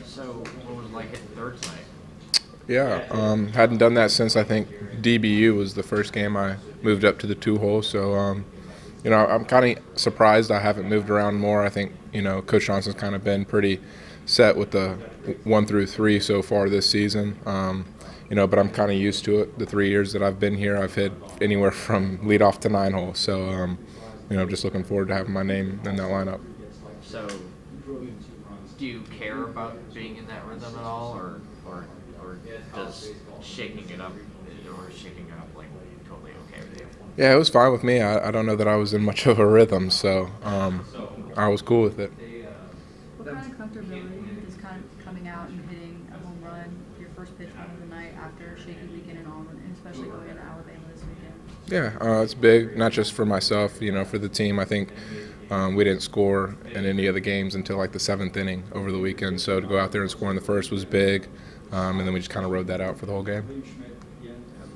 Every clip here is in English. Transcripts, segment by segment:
So, what was it like hitting third tonight? Yeah, hadn't done that since I think DBU was the first game I moved up to the 2-hole. So, I'm kind of surprised I haven't moved around more. I think, Coach Johnson's kind of been pretty set with the 1 through 3 so far this season. But I'm kind of used to it. The 3 years that I've been here, I've hit anywhere from leadoff to 9-hole. So, I'm just looking forward to having my name in that lineup. So, do you care about being in that rhythm at all, or does shaking it up like totally okay with you? Yeah, it was fine with me. I don't know that I was in much of a rhythm, so I was cool with it. What kind of comfortability is coming out and hitting a home run, your first pitch of the night after a shaky weekend and all, and especially going into Alabama this weekend? Yeah, it's big, not just for myself, for the team. I think we didn't score in any of the games until like the 7th inning over the weekend, so to go out there and score in the first was big, and then we just kind of rode that out for the whole game.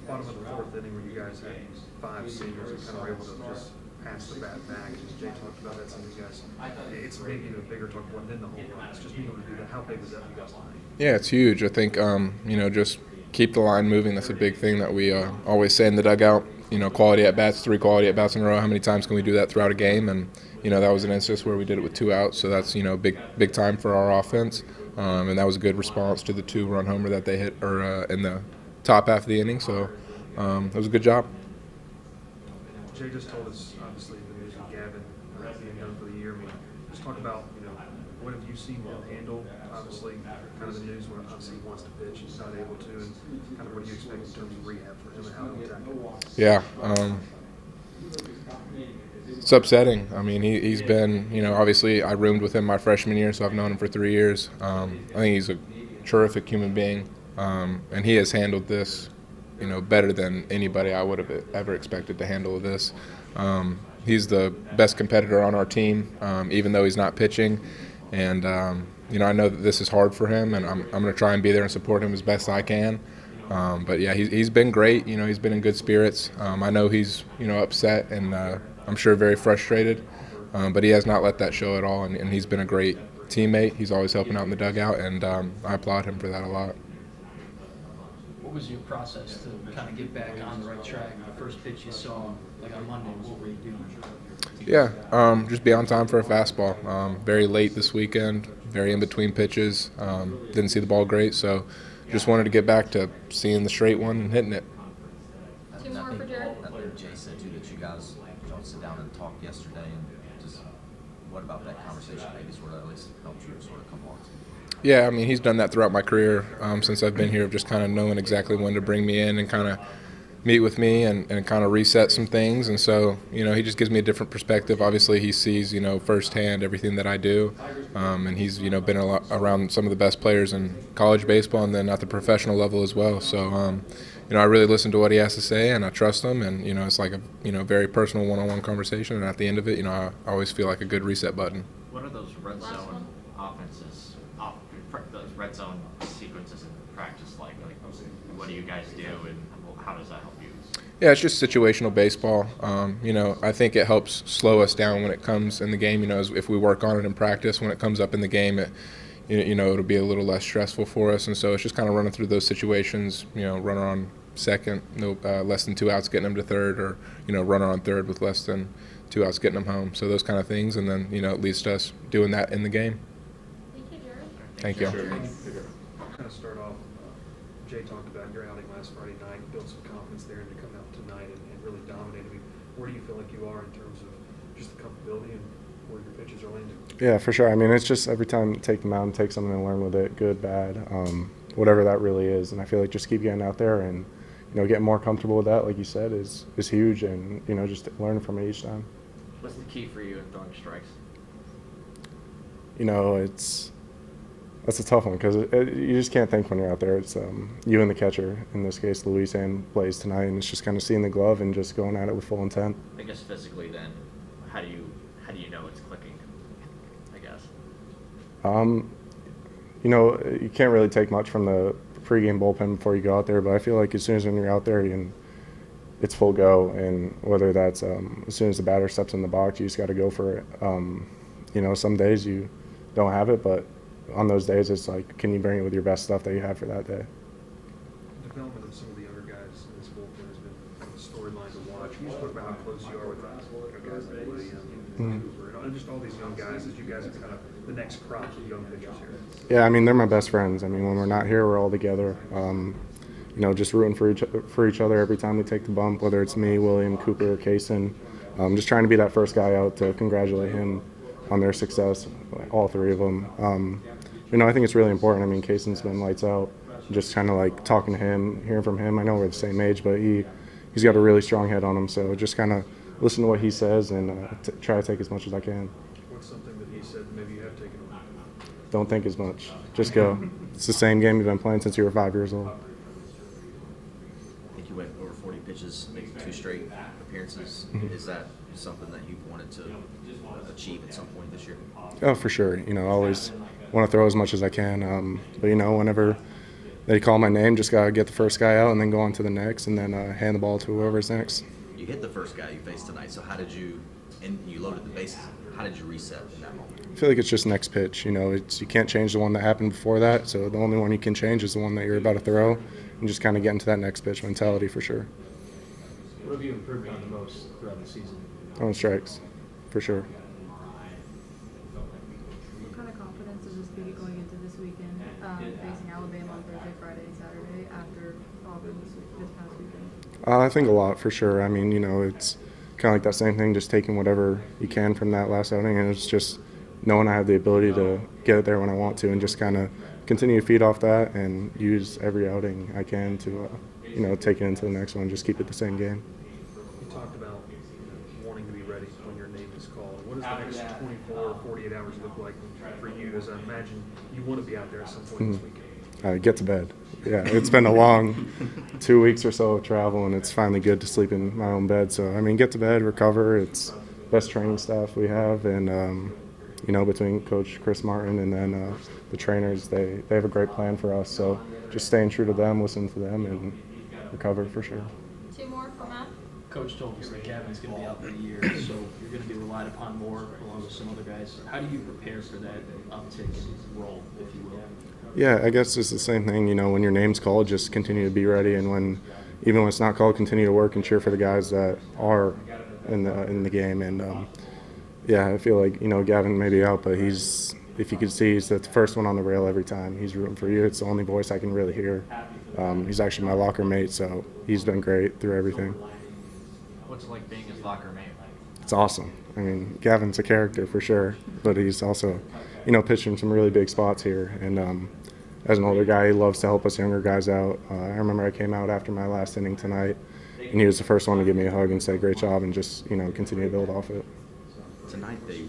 Bottom of the 4th inning where you guys had 5 seniors and kind of were able to just pass the bat back. Jay talked about that, some of you guys. It's maybe even a bigger talk point than the whole run. It's just being able to do that. How big was that for you guys tonight? Yeah, it's huge. I think, just keep the line moving. That's a big thing that we always say in the dugout. Quality at-bats, 3 quality at-bats in a row. How many times can we do that throughout a game? And, that was an instance where we did it with 2 outs, so that's, big time for our offense. And that was a good response to the 2-run homer that they hit in the top half of the inning. So it was a good job. Jay just told us, obviously, the news with Gavin being done for the year. I mean, just talk about, what have you seen him handle? Obviously, kind of the news where obviously he wants to pitch, he's not able to, and kind of what do you expect in terms of rehab for him and how he'll tackle it? Yeah. It's upsetting. I mean, he's been, obviously I roomed with him my freshman year, so I've known him for 3 years. I think he's a terrific human being, and he has handled this, better than anybody I would have ever expected to handle this. He's the best competitor on our team, even though he's not pitching. And, I know that this is hard for him, and I'm going to try and be there and support him as best I can. But, yeah, he's been great. He's been in good spirits. I know he's, upset and I'm sure very frustrated. But he has not let that show at all, and he's been a great teammate. He's always helping out in the dugout, and I applaud him for that a lot. What was your process to kind of get back on the right track? The first pitch you saw, like on Monday, what were you doing? Yeah, just be on time for a fastball. Very late this weekend, very in between pitches. Didn't see the ball great, so just wanted to get back to seeing the straight one and hitting it. Two more for Jared. I think Jay said too that you guys don't sit down and talk yesterday, and just what about that conversation maybe sort of at least helped you sort of come along? Yeah, I mean, he's done that throughout my career since I've been here, of just kind of knowing exactly when to bring me in and kind of meet with me and kind of reset some things. And so, he just gives me a different perspective. Obviously, he sees, firsthand everything that I do. And he's, been around some of the best players in college baseball and then at the professional level as well. So, I really listen to what he has to say, and I trust him. And, it's like a, very personal one-on-one conversation. And at the end of it, I always feel like a good reset button. What are those red zone offenses, those red zone sequences in practice like? What do you guys do, and how does that help you? Yeah, it's just situational baseball. I think it helps slow us down when it comes in the game. If we work on it in practice, when it comes up in the game, it'll be a little less stressful for us. And so it's just kind of running through those situations. Runner on second, less than 2 outs, getting them to third, or runner on third with less than 2 outs, getting them home. So those kind of things, and then at least us doing that in the game. Thank you, Jared. Thank you. Kind of start off, Jay talked about your outing last Friday night, built some confidence there, and to come out tonight and really dominate. I mean, where do you feel like you are in terms of just the comfortability and where your pitches are landing? Yeah, for sure. I mean, it's just every time you take the mound, take something and learn with it, good, bad, whatever that really is. And I feel like just keep getting out there and, getting more comfortable with that, like you said, is huge. And, just learn from it each time. What's the key for you in throwing strikes? That's a tough one because you just can't think when you're out there. It's you and the catcher, in this case, Luis, and plays tonight, and it's just kind of seeing the glove and just going at it with full intent. I guess physically, then, how do you know it's clicking? I guess. You can't really take much from the pregame bullpen before you go out there, but I feel like as soon as when you're out there, it's full go, and whether that's as soon as the batter steps in the box, you just got to go for it. Some days you don't have it. But on those days, it's like, can you bring it with your best stuff that you have for that day? Development of some of the younger guys in this bullpen has been kind of a storyline to watch. Can you spoke about how close you are with guys like William and Cooper and just all these young guys as you guys are kind of the next crop of young pitchers here? Yeah, I mean, they're my best friends. I mean, when we're not here, we're all together. Just rooting for each other every time we take the bump, whether it's me, William, Cooper, or Kaysen. Just trying to be that first guy out to congratulate him on their success, all three of them. I think it's really important. I mean, Kaysen's been lights out. Just kind of like talking to him, hearing from him. I know we're the same age, but he's got a really strong head on him. So just kind of listen to what he says and try to take as much as I can. What's something that he said maybe you have taken away? Don't think as much. Just go. It's the same game you've been playing since you were 5 years old. I think you went over 40 pitches, maybe 2 straight appearances. Is that something that you've wanted to achieve at some point this year? Oh, for sure. I always want to throw as much as I can. But whenever they call my name, just got to get the first guy out and then go on to the next and then hand the ball to whoever's next. You hit the first guy you faced tonight, so how did you, and you loaded the bases, how did you reset in that moment? I feel like it's just next pitch. You can't change the one that happened before that, so the only one you can change is the one that you're about to throw and just kind of get into that next pitch mentality for sure. What have you improved on the most throughout the season? On strikes, for sure. What kind of confidence does this give you going into this weekend, facing Alabama on Thursday, Friday, and Saturday after Auburn this past weekend? I think a lot, for sure. I mean, it's kind of like that same thing, just taking whatever you can from that last outing, and it's just knowing I have the ability to get it there when I want to and just kind of continue to feed off that and use every outing I can to, take it into the next one, just keep it the same game. You talked about wanting to be ready when your name is called. What does the next 24 or 48 hours look like for you, as I imagine you want to be out there at some point this weekend? Get to bed. Yeah, it's been a long 2 weeks or so of travel, and it's finally good to sleep in my own bed. So, get to bed, recover. It's best training staff we have, and, between Coach Chris Martin and then the trainers, they have a great plan for us. So just staying true to them, listen to them, and recover for sure. 2 more for Matt. Coach told us that Gavin's going to be out for a year, so you're going to be relied upon more along with some other guys. How do you prepare for that uptick in role, if you will? Yeah, I guess it's the same thing. When your name's called, just continue to be ready, and even when it's not called, continue to work and cheer for the guys that are in the game. And I feel like Gavin may be out, but if you could see, he's the first one on the rail every time. He's rooting for you. It's the only voice I can really hear. He's actually my locker mate, so he's been great through everything. What's it like being his locker mate? It's awesome. Gavin's a character for sure, but he's also, pitched in some really big spots here. And as an older guy, he loves to help us younger guys out. I remember I came out after my last inning tonight, and he was the first one to give me a hug and say, "Great job," and just continue to build off it. Tonight it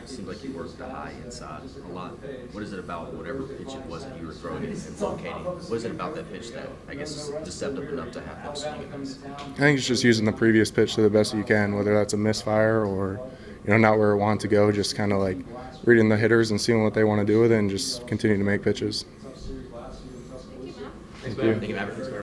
seemed like you worked the high inside a lot. What is it about whatever pitch it was that you were throwing and locating? What is it about that pitch that I guess is deceptive enough to have them swing it? I think it's just using the previous pitch to the best you can, whether that's a misfire or not where it wanted to go. Just kind of like reading the hitters and seeing what they want to do with it, and just continue to make pitches. Thank you, Matt. Thank you. Thank you, Mavrick.